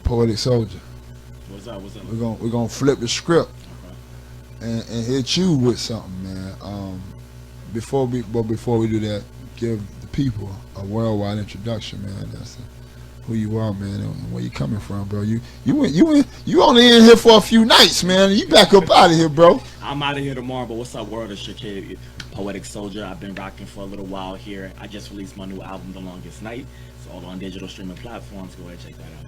Poetic Soulja. What's up? What's up? We're gonna flip the script Okay. and hit you with something, man. Before we do that, give the people a worldwide introduction, man. That's who you are, man, and where you coming from, bro. You only in here for a few nights, man. You back up out of here, bro. I'm out of here tomorrow, but what's up, world? It's your kid, Poetic Soulja. I've been rocking for a little while here. I just released my new album, The Longest Night. It's all on digital streaming platforms. Go ahead and check that out.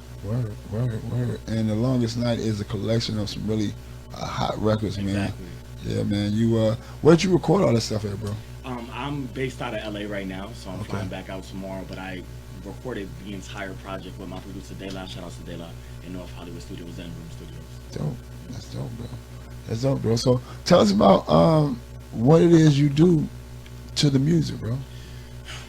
Word. And The Longest Night is a collection of some really hot records, man. Exactly. Yeah, man. Where'd you record all this stuff at, bro? I'm based out of LA right now, so I'm Okay. flying back out tomorrow. But I recorded the entire project with my producer De La. Shout out to De La in North Hollywood Studios and Room Studios. Dope. That's dope, bro. That's dope, bro. So tell us about what it is you do to the music, bro.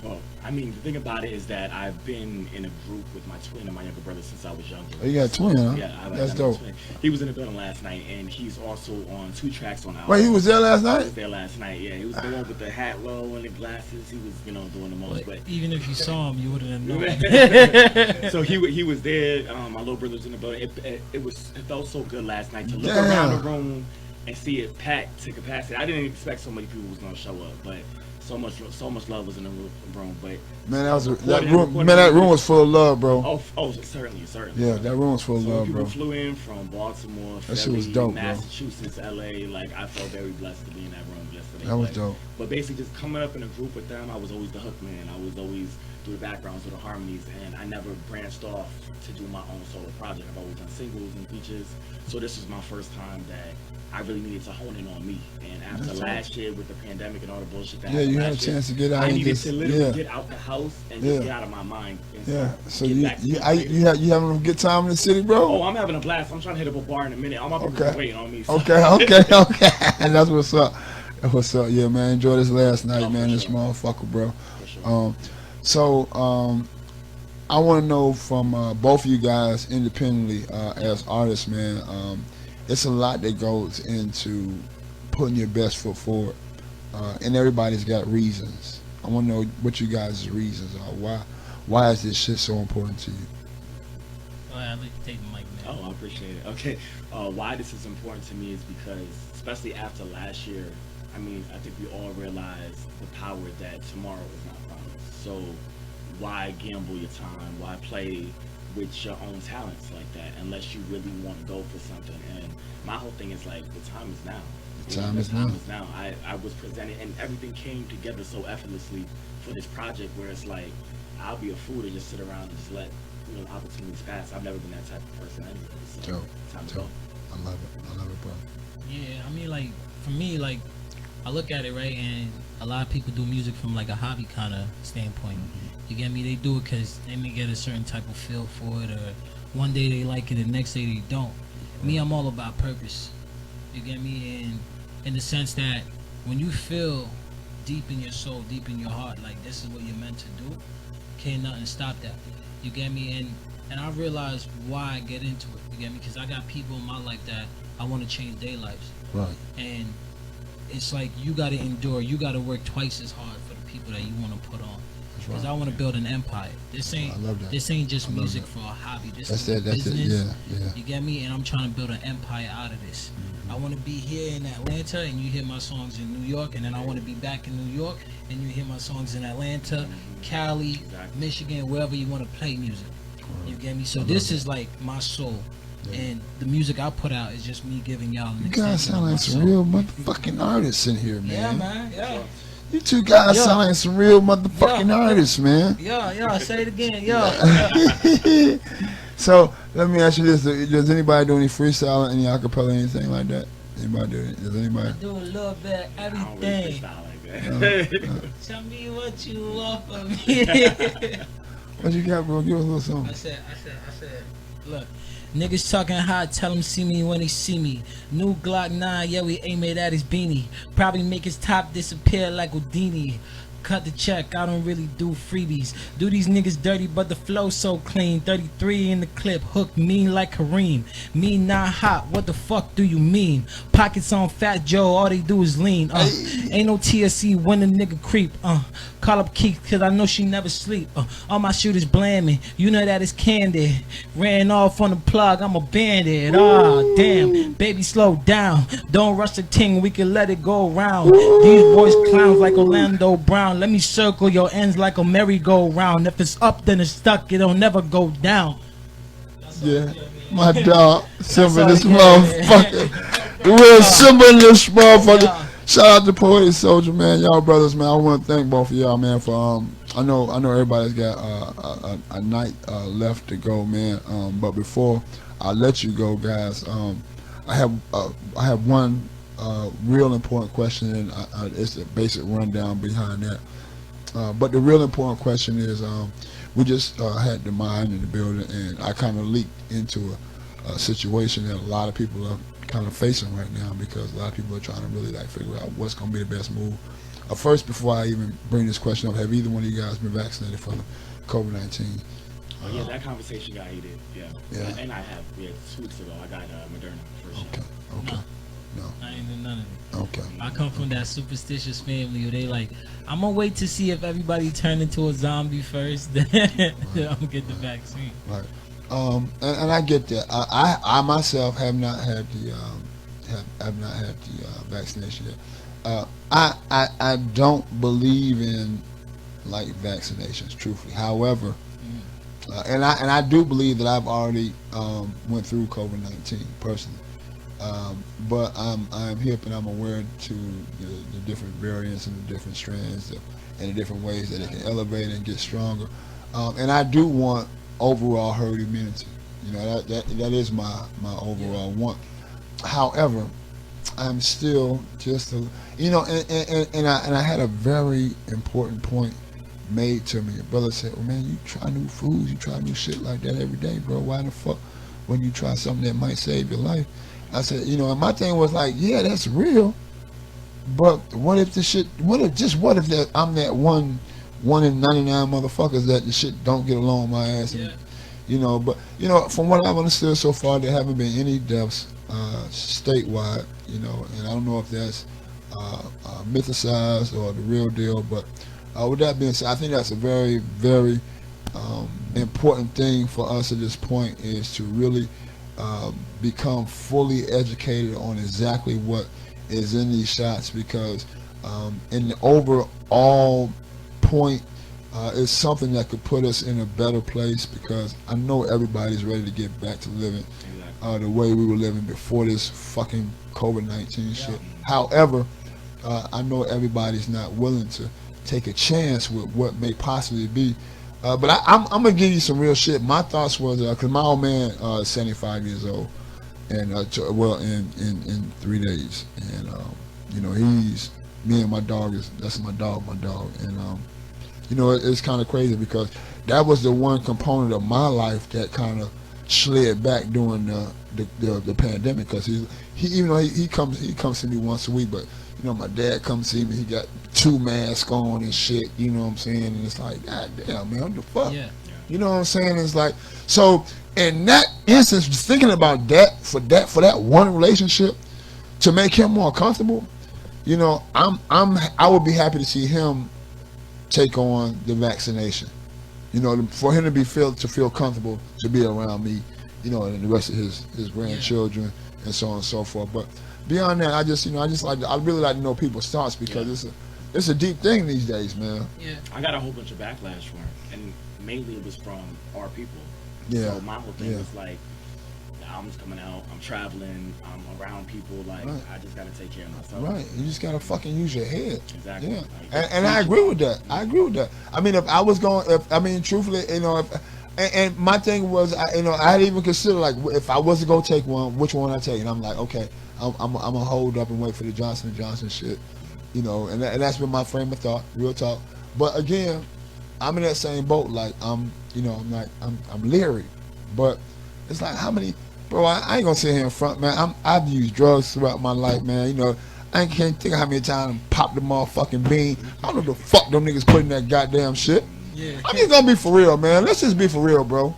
Well, I mean, the thing about it is that I've been in a group with my twin and my younger brother since I was younger. Oh, you got a twin, huh? Yeah, That's got a dope. twin. He was in the building last night, and he's also on 2 tracks on the album. Wait, he was there last He night? was there last night. Yeah, he was the one with the hat low and the glasses. He was, doing the most. But Even if you saw him, you wouldn't have known. so he was there. My little brother was in the building. It felt so good last night to look around the room and see it packed to capacity. I didn't expect so many people was gonna show up, but so much love was in the room. But Man, that room was full of love, bro. oh, certainly. Yeah, that room was full of So love, people bro. flew in from Baltimore, That shit Philly, was dope, bro. Massachusetts, LA. Like, I felt very blessed to be in that room yesterday. That was But- dope. But basically, just coming up in a group with them, I was always the hook man. I was always do the backgrounds, do the harmonies, and I never branched off to do my own solo project. I've always done singles and features. So this was my first time that I really needed to hone in on me. And after That's last year with the pandemic and all the bullshit that Yeah, happened you had a last year, chance to get out I and needed just to literally yeah. get out the house and Yeah. just get out of my mind. And Yeah. So get you back to you the I, creative. you having a good time in the city, bro? Oh, I'm having a blast. I'm trying to hit up a bar in a minute. All my people Okay. waiting on me. So. Okay. And that's what's up. That's what's up. Yeah, man. Enjoy this last night, Oh, man. for This sure. motherfucker, bro. For sure. So I want to know from both of you guys independently as artists, man. It's a lot that goes into putting your best foot forward, and everybody's got reasons. I want to know what you guys' reasons are. Why is this shit so important to you? I'd like to take the mic, man. Oh, I appreciate it. Okay, why this is important to me is because, especially after last year, I mean, I think we all realize the power that tomorrow is not promised. So why gamble your time? Why play with your own talents like that unless you really want to go for something? And my whole thing is like, the time is now. The time is now. I was presented, and everything came together so effortlessly for this project where it's like, I'll be a fool to just sit around and just let opportunities pass. I've never been that type of person anyway. So Dope. time to go. I love it, bro. Yeah, I mean, like, for me, like, I look at it, right, and a lot of people do music from, like, a hobby kind of standpoint. You get me? They do it because they may get a certain type of feel for it, or one day they like it, and the next day they don't. Me, I'm all about purpose. You get me? And in the sense that when you feel deep in your soul, deep in your heart, like, this is what you're meant to do, can't nothing stop that. You get me? And I realize why I get into it. You get me? Because I got people in my life that I want to change their lives. Right. And it's like you got to endure. You got to work twice as hard for the people that you want to put on. That's Because right. I want to build an empire. This ain't I love that. this ain't just I love music that. for a hobby. This That's is it. That's it. business. Yeah. You get me? And I'm trying to build an empire out of this. I want to be here in Atlanta and you hear my songs in New York, and then I want to be back in New York and you hear my songs in Atlanta, Cali, Exactly. Michigan, wherever you want to play music. You get me? So this is like my soul. And the music I put out is just me giving y'all an You guys extension sound of like my some soul. real motherfucking artists in here, man. Yeah, man. Yeah. You two guys Yeah. sound like some real motherfucking Yeah. artists, man. Yeah. Say it again. Yeah. So let me ask you this: does anybody do any freestyle, any acapella, anything like that? Anybody do it? Does anybody? Do a little bit of I don't really everything. freestyle like that. Tell me what you want from me. What you got, bro? Give us a little something. I said, look, niggas talking hot, tell him see me when they see me. New Glock 9, yeah, we aim it at his beanie. Probably make his top disappear like Houdini. cut the check. I don't really do freebies. Do these niggas dirty, but the flow so clean. 33 in the clip, hooked mean like Kareem. Me not hot, what the fuck do you mean? Pockets on Fat Joe, all they do is lean. Ain't no TSC when a nigga creep. Call up Keith, cause I know she never sleep. All my shooters blaming, you know that it's candid. Ran off on the plug, I'm a bandit. Damn, baby, slow down. Don't rush the ting, we can let it go around. These boys clowns like Orlando Brown. Let me circle your ends like a merry-go-round. If it's up, then it's stuck, it'll never go down. Yeah, my dog, Simba, this all, motherfucker. The real Simba in this motherfucker. Shout out to Poetiik, Soulja, man. Y'all brothers, man. I want to thank both of y'all, man, for I know everybody's got a night left to go, man. But before I let you go, guys, I have one real important question, and it's a basic rundown behind that. But the real important question is, we just had the mind in the building, and I kind of leaked into a situation that a lot of people are kind of facing right now, because a lot of people are trying to really like figure out what's going to be the best move. First, before I even bring this question up, have either one of you guys been vaccinated for COVID-19? Oh yeah, that conversation got heated. Yeah. And I have. 2 weeks ago, I got Moderna first. Okay. No. I ain't do none of it. Okay. I come from that superstitious family where they like, I'm gonna wait to see if everybody turn into a zombie first, then I'm gonna get the vaccine. Right. And I get that. I myself have not had the vaccination yet. I don't believe in like vaccinations, truthfully. However, and I do believe that I've already went through COVID-19 personally. But I'm hip and I'm aware to the different variants and the different strands and the different ways that it can elevate and get stronger. And I do want overall herd immunity. That is my overall want. However, I'm still just and I had a very important point made to me. A brother said, "Well, man, you try new foods, you try new shit like that every day, bro. Why the fuck when you try something that might save your life?" I said, and my thing was like, yeah, that's real, but what if I'm that one in 99 motherfuckers that the shit don't get along with my ass, and, but from what I've understood so far, there haven't been any deaths statewide, and I don't know if that's mythicized or the real deal, but with that being said, I think that's a very, very important thing for us at this point, is to really become fully educated on exactly what is in these shots, because in the overall point, it's something that could put us in a better place, because I know everybody's ready to get back to living the way we were living before this fucking COVID-19 shit. However, I know everybody's not willing to take a chance with what may possibly be. But I'm gonna give you some real shit. My thoughts was, because my old man is 75 years old, and in 3 days, and he's me and my dog that's my dog, and it's kind of crazy, because that was the one component of my life that kind of slid back during the pandemic, because he comes to me once a week, but my dad comes see me, he got 2 masks on and shit, you know what I'm saying, and it's like, god damn, man, what the fuck? Yeah. You know what I'm saying? It's like, so in that instance, just thinking about that for that one relationship, to make him more comfortable, I would be happy to see him take on the vaccination, for him to feel comfortable to be around me, and the rest of his grandchildren and so on and so forth. But beyond that, I really like to know people's thoughts, because it's a deep thing these days, man. Yeah. I got a whole bunch of backlash for it, and mainly it was from our people. Yeah. So my whole thing was like, the album's coming out, I'm traveling, I'm around people, like, I just gotta take care of myself. Right. You just gotta fucking use your head. Exactly. Yeah. And I agree with that. I mean, if I was truthfully, and my thing was, I had even considered, like, if I was to go take one, which one I take, and I'm like, okay, I'm gonna hold up and wait for the Johnson & Johnson shit, and that's been my frame of thought, real talk. But again, I'm in that same boat. Like, I'm leery, but it's like, how many, bro? I ain't gonna sit here in front, man. I've used drugs throughout my life, man. I can't think of how many times I popped the motherfucking bean. I don't know the fuck them niggas put in that goddamn shit. Yeah. I'm just gonna be for real, man. Let's just be for real, bro.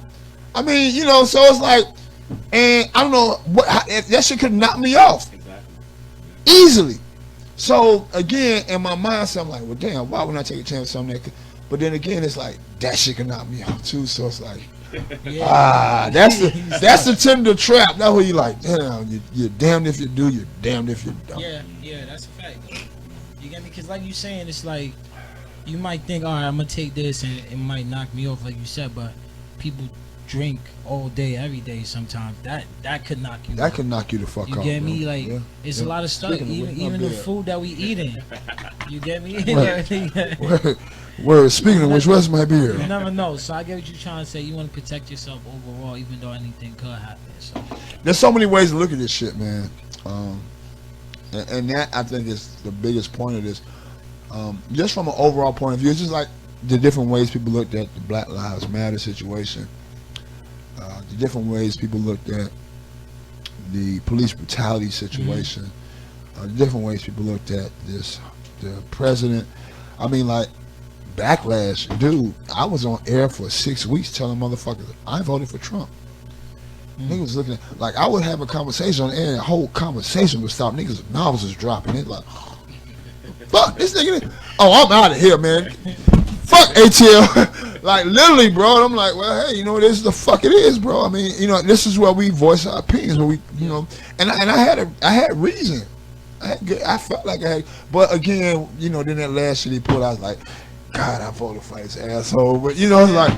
I mean, you know, so it's like, and I don't know what that shit could knock me off easily. So again, in my mindset, I'm like, well, damn, why wouldn't I take a chance with something that could? But then again, it's like that shit can knock me off too. So it's like, that's the Tinder trap. That's where you like, damn, you're damned if you do, you're damned if you don't. Yeah, that's a fact. You get me? Because like you saying, it's like you might think, all right, I'm gonna take this, and it might knock me off, like you said. But people drink all day, every day. Sometimes that could knock you. That off. could knock you the fuck off. You get me? Bro. Like it's a lot of stuff. Even the food that we eating. You get me? Word. Speaking of which, where's my beer? You never know. So I get what you're trying to say. You want to protect yourself overall, even though anything could happen. So there's so many ways to look at this shit, man. And that I think is the biggest point of this. Just from an overall point of view, it's just like the different ways people looked at the Black Lives Matter situation. The different ways people looked at the police brutality situation. The different ways people looked at the president. I mean, like, backlash. Dude, I was on air for 6 weeks telling motherfuckers, I voted for Trump. Niggas was looking at, like, I would have a conversation on air and the whole conversation would stop. Niggas' mouths was dropping. It's like, fuck, this nigga. Oh, I'm out of here, man. Fuck ATL. Like, literally, bro. And I'm like, well, hey, you know, this is the fuck it is, bro. I mean, you know, this is where we voice our opinions, where we, you know, and I had reason. I felt like I had, but again, you know, then that last shit he pulled, I was like, God, I voted for this asshole. But you know, it's like,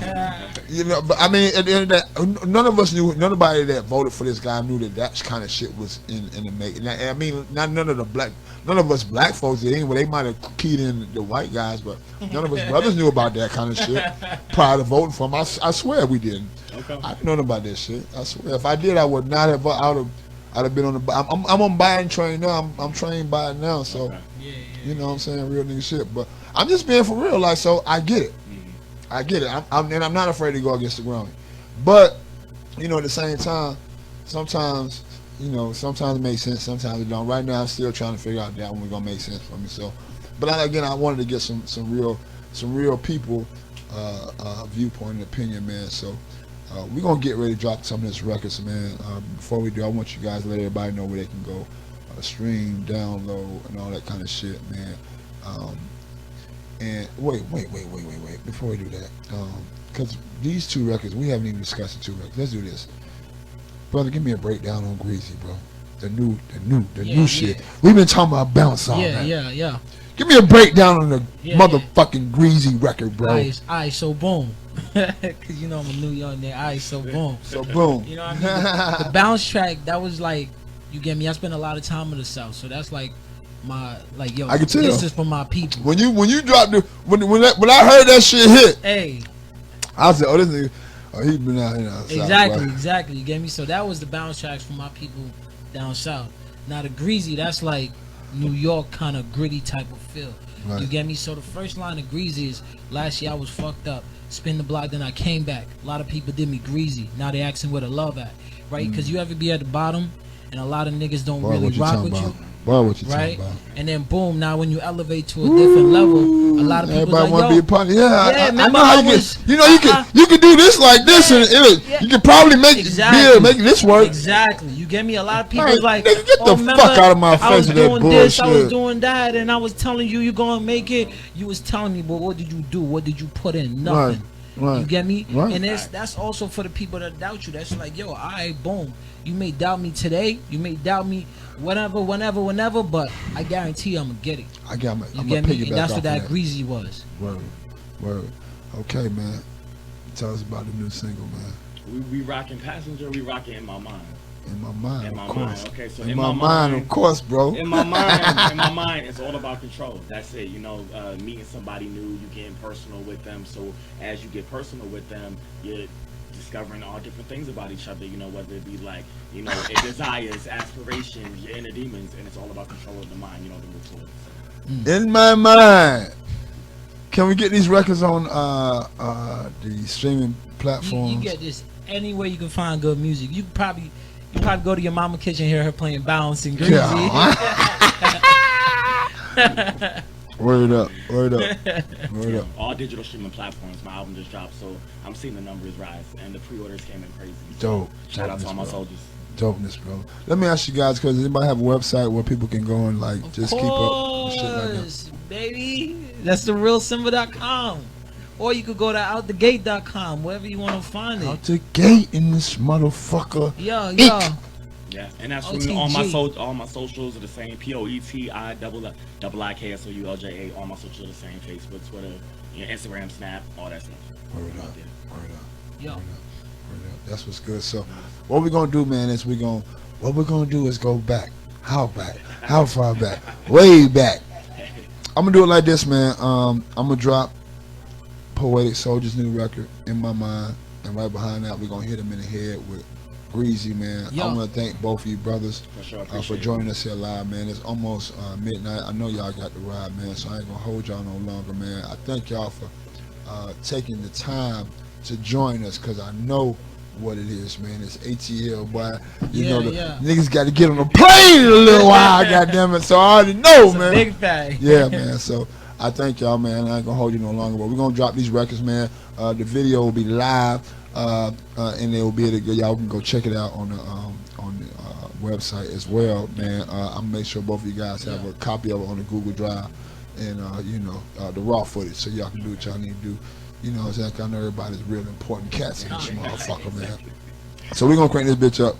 you know, but I mean, at the end of that, none of us knew, nobody that voted for this guy knew that kind of shit was in the making. I mean, none of us black folks did anyway. They might have keyed in the white guys, but none of us brothers knew about that kind of shit prior to voting for him. I swear we didn't. Okay. I didn't know about this shit. I swear, if I did, I would not have. I'd have been on the. I'm on buying train now. I'm trained by it now. So, you know what I'm saying, real nigga shit. But I'm just being for real. Like, so I get it. I get it. I'm not afraid to go against the grain. But you know, at the same time, sometimes it makes sense. Sometimes it don't. Right now, I'm still trying to figure out that one gonna make sense for me. So, but I wanted to get some real people viewpoint and opinion, man. So. We're going to get ready to drop some of this records, man. Before we do, I want you guys to let everybody know where they can go stream, download, and all that kind of shit, man. And wait. Before we do that, because these two records, we haven't even discussed the two records. Let's do this. Brother, give me a breakdown on Greasy, bro. The new shit. We've been talking about bounce on that. Yeah. Give me a breakdown on the motherfucking Greasy record, bro. Alright, so boom. Cause you know I'm a New York nigga. Alright, so boom. So boom. You know what I mean? The bounce track, that was like, you get me? I spent a lot of time in the South, so that's like my I can tell. This is for my people. When you dropped when I heard that shit hit, hey, I said, oh, this nigga, he been out here now. Exactly. You get me? So that was the bounce tracks for my people down south. Now the Greasy, that's like New York kind of gritty type of feel. Right. You get me? So the first line of Greasy is, last year I was fucked up, spin the block, then I came back. A lot of people did me greasy. Now they asking where the love at, right? Because you ever be at the bottom, and a lot of niggas don't really rock with you. What you right? About? And then boom, now when you elevate to a different level, a lot of people everybody like, want to be a part. I know remember how you get. You know, you can do this like this, and you can probably make this work. Exactly. You get me? A lot of people like, nigga, get the fuck out of my face. I was doing this, I was doing that, and I was telling you gonna make it. You was telling me, but what did you do? What did you put in? Nothing. Right. You get me? Right. And that's also for the people that doubt you. That's like, yo, alright, boom. You may doubt me today. You may doubt me whenever. But I guarantee you, I'm gonna get it. I'm gonna get me? piggyback And that's off what that that. Greasy was. Word. Okay, man. Tell us about the new single, man. We rocking Passenger. We rocking In My Mind. In my mind, of course. Okay, so in my mind, of course, bro. In my mind, it's all about control. That's it. You know, meeting somebody new, you getting personal with them. So as you get personal with them, you're discovering all different things about each other. You know, whether it be like, you know, desires, aspirations, your inner demons, and it's all about control of the mind. You know, to move forward. So. In my mind. Can we get these records on the streaming platforms? You get this anywhere you can find good music. You probably go to your mama kitchen and hear her playing Bounce and Greasy. Word up, word up, word Yeah, up. all digital streaming platforms. My album just dropped, so I'm seeing the numbers rise, and the pre-orders came in crazy. So Dope, shout out to dopeness, all my bro. soldiers. Dopeness, bro. Let me ask you guys, cause anybody have a website where people can go and like Of just keep up with shit like that? course, baby. That's the real Simba.com. Or you could go to outthegate.com, wherever you want to find it. Out the gate in this motherfucker. Yo, yo. Yeah, and that's for OTG. all my socials are the same. POETI All my socials are the same. Facebook, Twitter, Instagram, Snap, all that stuff. Word Out up, there. word up, Yo. word up, word up. That's what's good. So, what we're gonna do, man, is what we're gonna do is go back. How back? How far back? Way back. I'm gonna do it like this, man. I'm gonna drop Poetic Soldier's new record in my mind, and right behind that, we're gonna hit him in the head with Greasy, man. Yo. I want to thank both of you brothers For sure, for appreciate joining us here live, man. It's almost midnight. I know y'all got the ride, man, so I ain't gonna hold y'all no longer, man. I thank y'all for taking the time to join us, cause I know what it is, man. It's ATL, boy. You Yeah, know the yeah. niggas got to get on the plane in a little while, goddamn it. So I already know, It's a man. big fact. Yeah, man. So I thank y'all, man. I ain't gonna hold you no longer, but we're gonna drop these records, man. The video will be live, and they will be able to y'all can go check it out on the website as well, man. I'm gonna make sure both of you guys have Yeah. a copy of it on the Google Drive, and the raw footage, so y'all can do what y'all need to do. You know, what I'm saying? I know everybody's real important cats in this motherfucker, man. So we're gonna crank this bitch up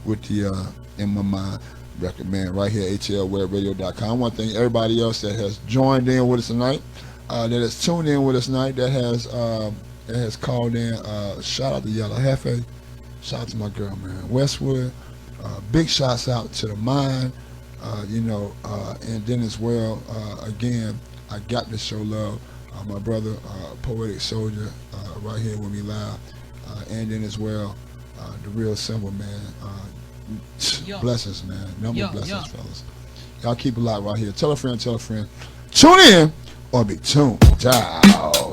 with the In My Mind record, man, right here, atlwebradio.com. I want to thank everybody else that has joined in with us tonight, that has tuned in with us tonight, that has called in. Shout out to Yellow Hefe. Shout out to my girl, man, Westwood. Big shouts out to the Mind, and then as well, again, I got to show love. My brother, Poetic Soldier, right here with me live, and then as well, the real Simba, man. Yo. Blessings, man. Number Yo, of blessings, yo. fellas. Y'all keep it locked right here. Tune in or be tuned out.